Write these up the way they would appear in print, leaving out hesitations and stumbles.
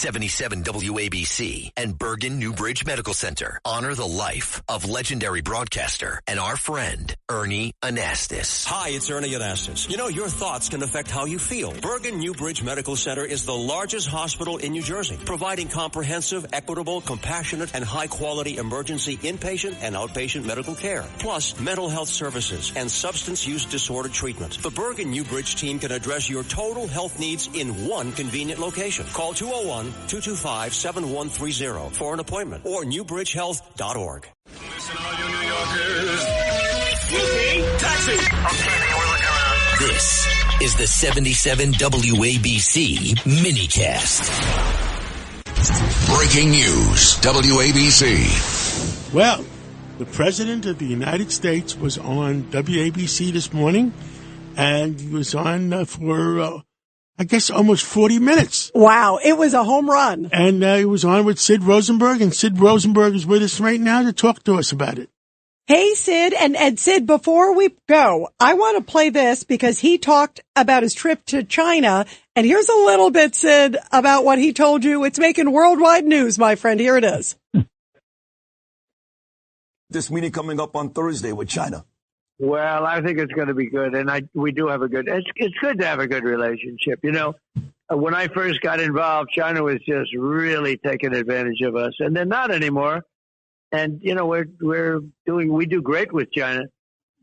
77 WABC and Bergen Newbridge Medical Center honor the life of legendary broadcaster and our friend, Ernie Anastas. Hi, it's Ernie Anastas. You know, your thoughts can affect how you feel. Bergen Newbridge Medical Center is the largest hospital in New Jersey, providing comprehensive, equitable, compassionate, and high-quality emergency inpatient and outpatient medical care, plus mental health services and substance use disorder treatment. The Bergen Newbridge team can address your total health needs in one convenient location. Call 201-225-7130 for an appointment or newbridgehealth.org. Listen, all you New Yorkers. Taxi. Okay, we're looking around. This is the 77 WABC minicast. Breaking news, WABC. Well, the President of the United States was on WABC this morning, and he was on for, I guess, almost 40 minutes. Wow, it was a home run. And he was on with Sid Rosenberg, and Sid Rosenberg is with us right now to talk to us about it. Hey, Sid, and Sid, before we go, I want to play this because he talked about his trip to China, and here's a little bit, Sid, about what he told you. It's making worldwide news, my friend. Here it is. This meeting coming up on Thursday with China. Well, I think it's going to be good, and we do have it's good to have a good relationship. You know, when I first got involved, China was just really taking advantage of us, and they're not anymore. And you know, we do great with China,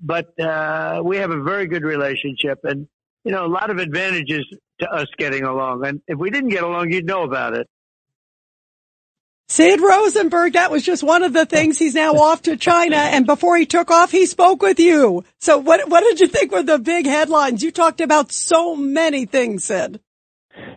but we have a very good relationship, and you know, a lot of advantages to us getting along. And if we didn't get along, you'd know about it. Sid Rosenberg, that was just one of the things. He's now off to China, and before he took off, he spoke with you. So what did you think were the big headlines? You talked about so many things, Sid.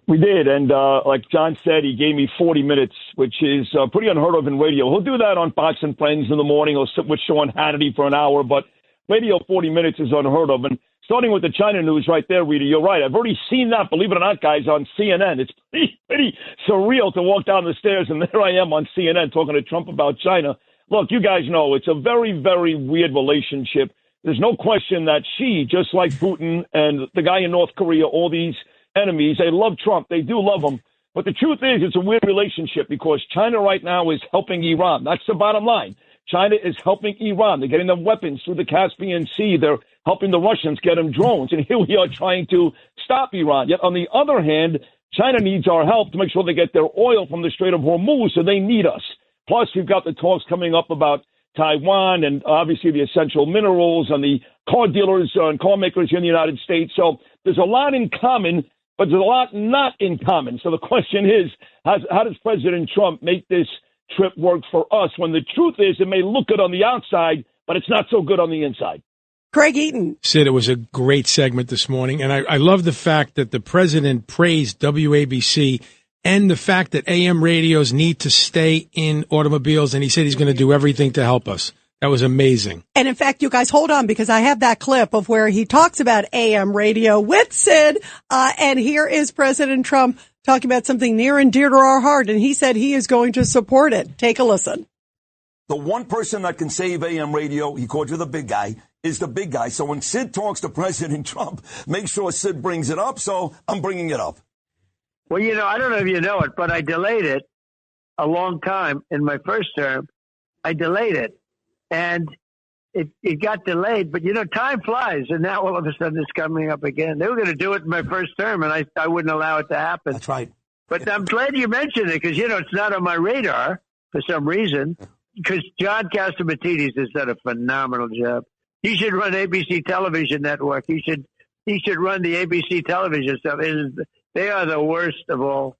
We did, and like John said, he gave me 40 minutes, which is pretty unheard of in radio. He'll do that on Fox and Friends in the morning. He'll sit with Sean Hannity for an hour, but radio 40 minutes is unheard of. And starting with the China news right there, Rita, you're right. I've already seen that, believe it or not, guys, on CNN. It's pretty surreal to walk down the stairs, and there I am on CNN talking to Trump about China. Look, you guys know it's a very, very weird relationship. There's no question that Xi, just like Putin and the guy in North Korea, all these enemies, they love Trump. They do love him. But the truth is, it's a weird relationship because China right now is helping Iran. That's the bottom line. China is helping Iran. They're getting them weapons through the Caspian Sea. They're helping the Russians get them drones. And here we are trying to stop Iran. Yet on the other hand, China needs our help to make sure they get their oil from the Strait of Hormuz, so they need us. Plus, we've got the talks coming up about Taiwan and obviously the essential minerals and the car dealers and car makers here in the United States. So there's a lot in common, but there's a lot not in common. So the question is, how does President Trump make this trip work for us when the truth is it may look good on the outside, but it's not so good on the inside? Craig Eaton. Sid, it was a great segment this morning, and I love the fact that the president praised WABC and the fact that AM radios need to stay in automobiles, and he said he's going to do everything to help us. That was amazing. And in fact, you guys hold on because I have that clip of where he talks about AM radio with Sid. And here is President Trump talking about something near and dear to our heart. And he said he is going to support it. Take a listen. The one person that can save AM radio, he called you the big guy, is the big guy. So when Sid talks to President Trump, make sure Sid brings it up. So I'm bringing it up. Well, you know, I don't know if you know it, but I delayed it a long time in my first term. I delayed it. And it got delayed, but, you know, time flies, and now all of a sudden it's coming up again. They were going to do it in my first term, and I wouldn't allow it to happen. That's right. But I'm glad you mentioned it because, you know, it's not on my radar for some reason because John Catsimatidis has done a phenomenal job. He should run ABC television network. He should run the ABC television stuff. They are the worst of all.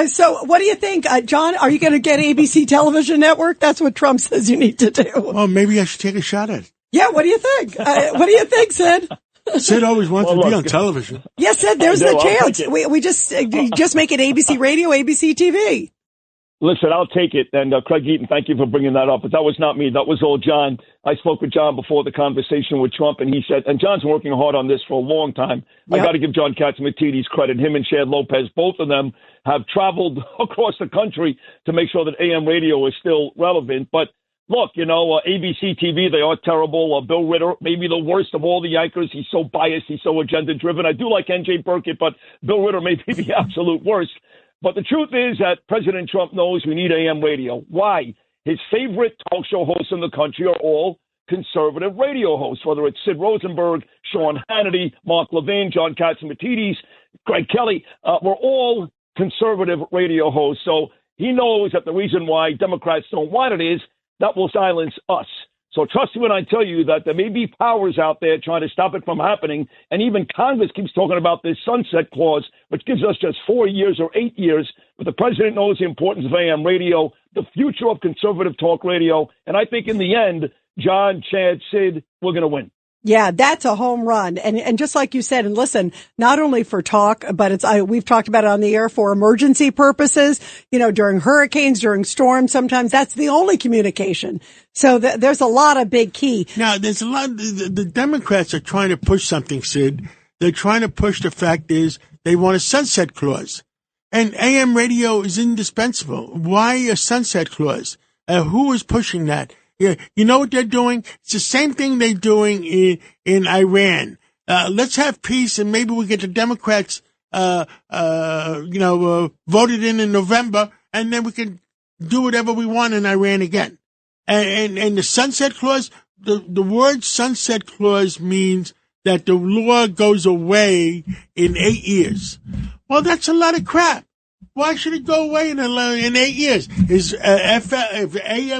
So what do you think, John? Are you going to get ABC television network? That's what Trump says you need to do. Well, maybe I should take a shot at it. Yeah, what do you think? What do you think, Sid? Sid always wants to be on television. Yes, Sid, there's the chance. We just make it ABC Radio, ABC TV. Listen, I'll take it. And Craig Eaton, thank you for bringing that up. But that was not me. That was all John. I spoke with John before the conversation with Trump, and he said, and John's working hard on this for a long time. Yep. I got to give John Catsimatidis credit. Him and Chad Lopez, both of them have traveled across the country to make sure that AM radio is still relevant. But look, you know, ABC TV, they are terrible. Bill Ritter, maybe the worst of all the anchors. He's so biased. He's so agenda-driven. I do like N.J. Burkett, but Bill Ritter may be the absolute worst. But the truth is that President Trump knows we need AM radio. Why? His favorite talk show hosts in the country are all conservative radio hosts, whether it's Sid Rosenberg, Sean Hannity, Mark Levin, John Katsimatidis, Greg Kelly. We're all conservative radio hosts. So he knows that the reason why Democrats don't want it is that will silence us. So trust me when I tell you that there may be powers out there trying to stop it from happening. And even Congress keeps talking about this sunset clause, which gives us just 4 years or 8 years. But the president knows the importance of AM radio, the future of conservative talk radio. And I think in the end, John, Chad, Sid, we're going to win. Yeah, that's a home run. And just like you said, and listen, not only for talk, but we've talked about it on the air for emergency purposes, during hurricanes, during storms, sometimes that's the only communication. So there's a lot of big key. Now, there's a lot, the Democrats are trying to push something, Sid. They're trying to push the fact is they want a sunset clause. And AM radio is indispensable. Why a sunset clause? Who is pushing that? Yeah, you know what they're doing? It's the same thing they're doing in Iran. Let's have peace and maybe we get the Democrats, voted in November and then we can do whatever we want in Iran again. And the sunset clause, the word sunset clause means that the law goes away in 8 years. Well, that's a lot of crap. Why should it go away in 8 years? Is AM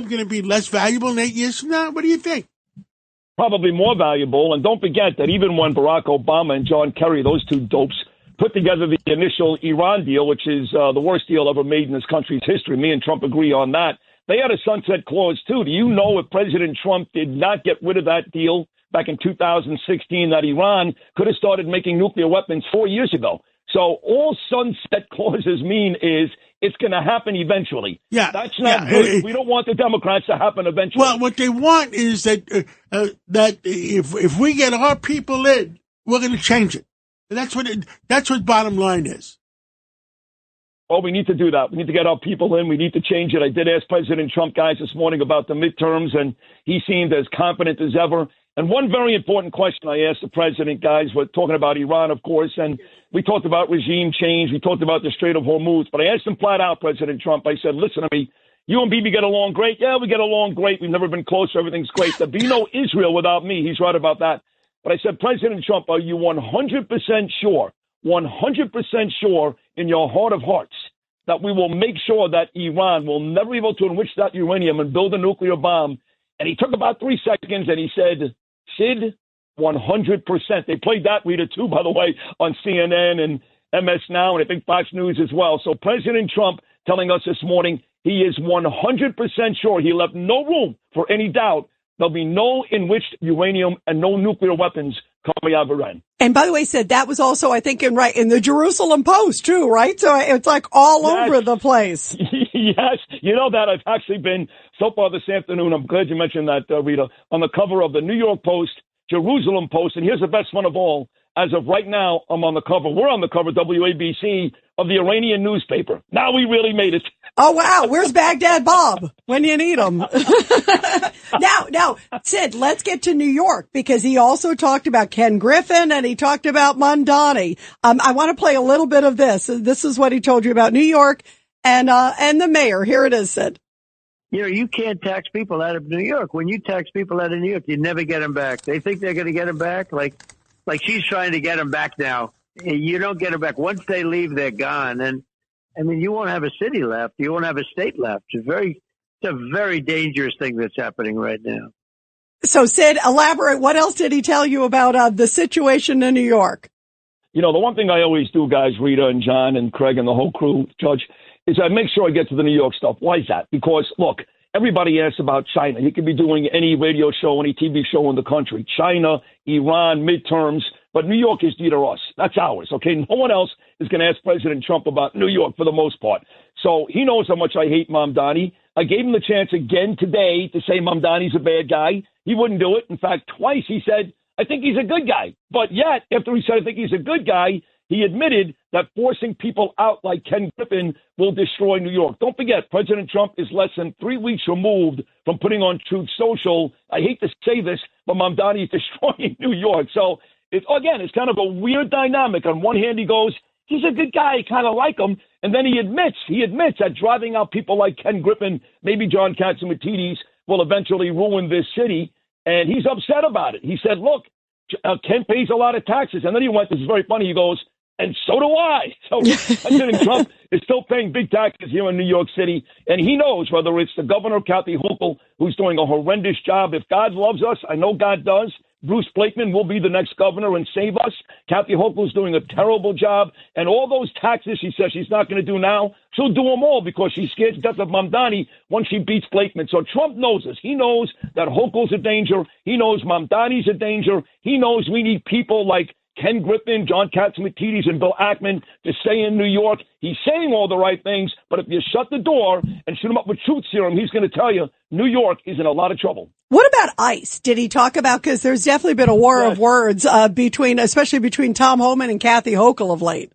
going to be less valuable in 8 years from now? What do you think? Probably more valuable. And don't forget that even when Barack Obama and John Kerry, those two dopes, put together the initial Iran deal, which is the worst deal ever made in this country's history, me and Trump agree on that, they had a sunset clause, too. Do you know if President Trump did not get rid of that deal back in 2016, that Iran could have started making nuclear weapons 4 years ago? So all sunset clauses mean is it's going to happen eventually. Yeah, that's not good. We don't want the Democrats to happen eventually. Well, what they want is that that if we get our people in, we're going to change it. That's what bottom line is. Well, we need to do that. We need to get our people in. We need to change it. I did ask President Trump, guys, this morning about the midterms, and he seemed as confident as ever. And one very important question I asked the president, guys, we're talking about Iran, of course, and we talked about regime change. We talked about the Strait of Hormuz. But I asked him flat out, President Trump, I said, listen to me, you and Bibi get along great? Yeah, we get along great. We've never been closer. Everything's great. There'd be no Israel without me. He's right about that. But I said, President Trump, are you 100% sure, 100% sure in your heart of hearts that we will make sure that Iran will never be able to enrich that uranium and build a nuclear bomb? And he took about 3 seconds and he said, Sid, 100%. They played that reader too, by the way, on CNN and MS Now, and I think Fox News as well. So President Trump telling us this morning he is 100% sure. He left no room for any doubt. There'll be no enriched uranium and no nuclear weapons coming out of Iran. And by the way, Sid, that was also, I think, in the Jerusalem Post too, right? So it's like all over the place. Yes. You know that I've actually been so far this afternoon. I'm glad you mentioned that, Rita, on the cover of the New York Post, Jerusalem Post. And here's the best one of all. As of right now, I'm on the cover. We're on the cover, WABC, of the Iranian newspaper. Now we really made it. Oh, wow. Where's Baghdad Bob when you need him? Now, Sid, let's get to New York because he also talked about Ken Griffin and he talked about Mamdani. I want to play a little bit of this. This is what he told you about New York and the mayor. Here it is, Sid. You can't tax people out of New York. When you tax people out of New York, you never get them back. They think they're going to get them back. Like she's trying to get them back now. You don't get them back. Once they leave, they're gone. And I mean, you won't have a city left. You won't have a state left. It's a very dangerous thing that's happening right now. So, Sid, elaborate. What else did he tell you about the situation in New York? The one thing I always do, guys, Rita and John and Craig and the whole crew, Judge, is I make sure I get to the New York stuff. Why is that? Because, look, everybody asks about China. You could be doing any radio show, any TV show in the country. China, Iran, midterms. But New York is dear to us. That's ours, okay? No one else is going to ask President Trump about New York for the most part. So he knows how much I hate Mamdani. I gave him the chance again today to say Mamdani's a bad guy. He wouldn't do it. In fact, twice he said, I think he's a good guy. But yet, after he said, I think he's a good guy, he admitted that forcing people out like Ken Griffin will destroy New York. Don't forget, President Trump is less than 3 weeks removed from putting on Truth Social. I hate to say this, but Mamdani is destroying New York. So, it's kind of a weird dynamic. On one hand, he goes, he's a good guy. I kind of like him. And then he admits that driving out people like Ken Griffin, maybe John Catsimatidis, will eventually ruin this city. And he's upset about it. He said, look, Ken pays a lot of taxes. And then he went, this is very funny, he goes, and so do I. So President Trump is still paying big taxes here in New York City. And he knows whether it's the governor, Kathy Hochul, who's doing a horrendous job. If God loves us, I know God does, Bruce Blakeman will be the next governor and save us. Kathy Hochul's doing a terrible job. And all those taxes she says she's not going to do now, she'll do them all because she's scared to death of Mamdani once she beats Blakeman. So Trump knows this. He knows that Hochul's a danger. He knows Mamdani's a danger. He knows we need people like Ken Griffin, John Catsimatidis, and Bill Ackman to stay in New York. He's saying all the right things, but if you shut the door and shoot him up with truth serum, he's going to tell you New York is in a lot of trouble. What about ICE? Did he talk about, because there's definitely been a war of words especially between Tom Homan and Kathy Hochul of late.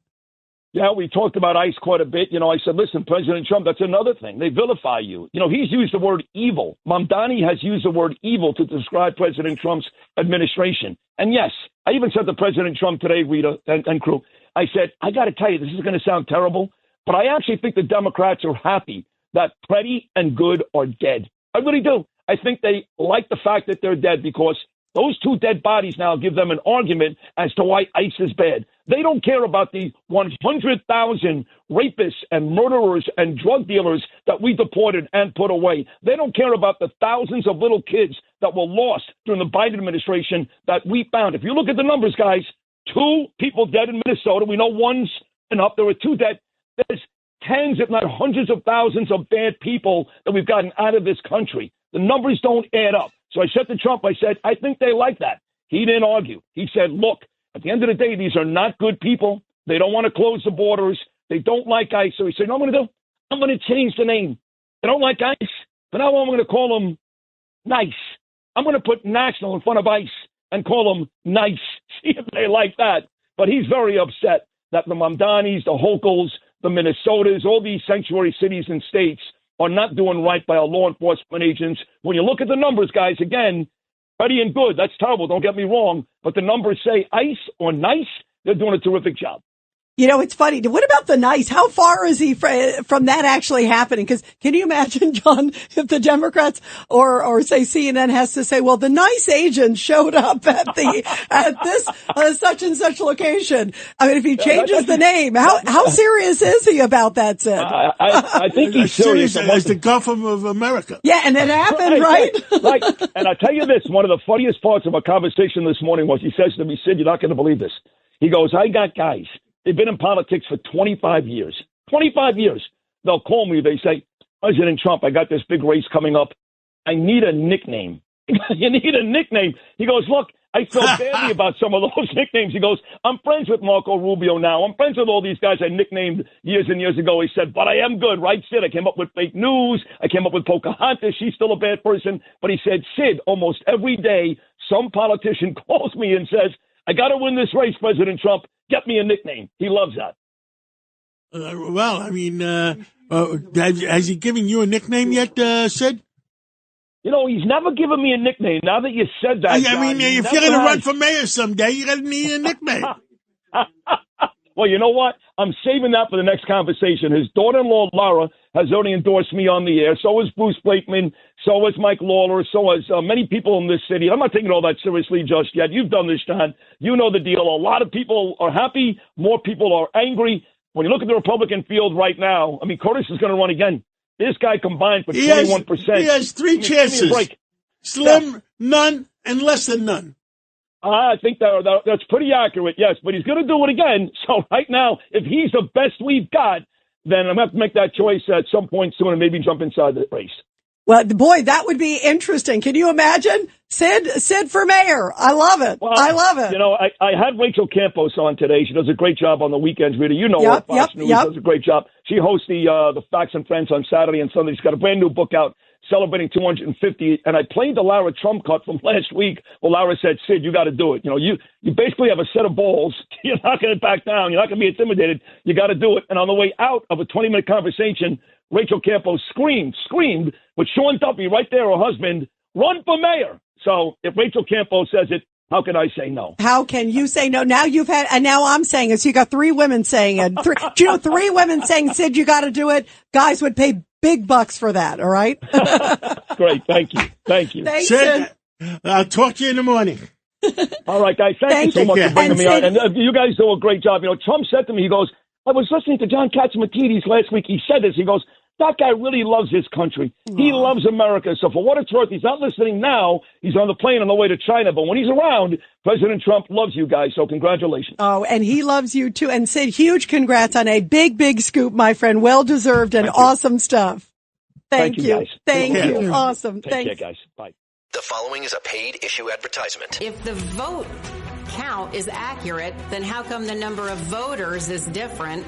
Yeah, we talked about ICE quite a bit. I said, listen, President Trump, that's another thing. They vilify you. He's used the word evil. Mamdani has used the word evil to describe President Trump's administration. And yes, I even said to President Trump today, Rita and crew, I said, I got to tell you, this is going to sound terrible, but I actually think the Democrats are happy that Pretty and Good are dead. I really do. I think they like the fact that they're dead because those two dead bodies now give them an argument as to why ICE is bad. They don't care about the 100,000 rapists and murderers and drug dealers that we deported and put away. They don't care about the thousands of little kids that were lost during the Biden administration that we found. If you look at the numbers, guys, 2 people dead in Minnesota. We know one's enough. There were 2 dead. There's tens, if not hundreds of thousands of bad people that we've gotten out of this country. The numbers don't add up. So I said to Trump, I said, I think they like that. He didn't argue. He said, look, at the end of the day, these are not good people. They don't want to close the borders. They don't like ICE. So he said, no, I'm going to do? I'm going to change the name. They don't like ICE. But now I'm going to call them nice. I'm going to put national in front of ICE and call them nice. See if they like that. But he's very upset that the Mamdanis, the Hochuls, the Minnesotas, all these sanctuary cities and states are not doing right by our law enforcement agents. When you look at the numbers, guys, again, Pretty and Good, that's terrible, don't get me wrong, but the numbers say ICE or nice, they're doing a terrific job. It's funny. What about the nice? How far is he from that actually happening? Because can you imagine, John, if the Democrats or say CNN has to say, well, the nice agent showed up at this such and such location. I mean, if he changes the name, how serious is he about that, Sid? I think he's serious. As the Gulf of America. Yeah, and it happened, right? Right. And I tell you this, one of the funniest parts of our conversation this morning was he says to me, Sid, you're not going to believe this. He goes, I got guys. They've been in politics for 25 years. 25 years. They'll call me. They say, President Trump, I got this big race coming up. I need a nickname. You need a nickname. He goes, look, I feel badly about some of those nicknames. He goes, I'm friends with Marco Rubio now. I'm friends with all these guys I nicknamed years and years ago. He said, but I am good, right, Sid? I came up with fake news. I came up with Pocahontas. She's still a bad person. But he said, Sid, almost every day, some politician calls me and says, I got to win this race, President Trump. Get me a nickname. He loves that. Well, I mean, has he given you a nickname yet, Sid? He's never given me a nickname. Now that you said that, I mean, if you're going to run for mayor someday, you're going to need a nickname. Well, you know what? I'm saving that for the next conversation. His daughter-in-law, Laura, has already endorsed me on the air. So is Bruce Blakeman. So is Mike Lawler. So is many people in this city. I'm not taking all that seriously just yet. You've done this, John. You know the deal. A lot of people are happy. More people are angry. When you look at the Republican field right now, I mean, Curtis is going to run again. This guy combined for 21%. He has 3 chances. Slim, none, and less than none. I think that's pretty accurate, yes. But he's going to do it again. So right now, if he's the best we've got, then I'm going to have to make that choice at some point soon and maybe jump inside the race. Well, boy, that would be interesting. Can you imagine? Sid for mayor. I love it. Well, I love it. I had Rachel Campos on today. She does a great job on the weekends, Rita. You know her. Fox News does a great job. She hosts the Facts and Friends on Saturday and Sunday. She's got a brand new book out celebrating 250. And I played the Lara Trump cut from last week. Well, Lara said, Sid, you got to do it. You basically have a set of balls. You're not going to back down. You're not going to be intimidated. You got to do it. And on the way out of a 20-minute conversation, Rachel Campos screamed with Sean Duffy right there, her husband, run for mayor. So if Rachel Campos says it, How can I say no? How can you say no? Now you've had, and now I'm saying it. So you got 3 women saying it. Do you know 3 women saying, Sid, you got to do it? Guys would pay big bucks for that. All right. Great. Thank you. Thanks, Sid, I'll talk to you in the morning. All right, guys. Thank you so much for bringing me on. And you guys do a great job. You know, Trump said to me, he goes, I was listening to John Katsimatidis last week. He said this. He goes, that guy really loves his country. He loves America. So for what it's worth, he's not listening now. He's on the plane on the way to China. But when he's around, President Trump loves you guys. So congratulations. Oh, and he loves you too. And Sid, huge congrats on a big, big scoop, my friend. Well deserved and awesome stuff. Thank you. Guys. Thank you. Awesome. Take care, guys. Bye. The following is a paid issue advertisement. If the vote count is accurate, then how come the number of voters is different?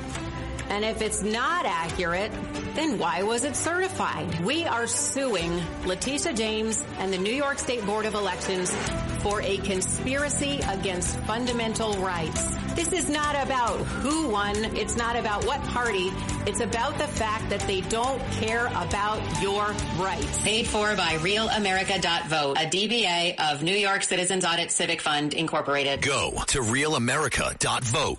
And if it's not accurate, then why was it certified? We are suing Letitia James and the New York State Board of Elections for a conspiracy against fundamental rights. This is not about who won. It's not about what party. It's about the fact that they don't care about your rights. Paid for by RealAmerica.vote, a DBA of New York Citizens Audit Civic Fund, Incorporated. Go to realamerica.vote.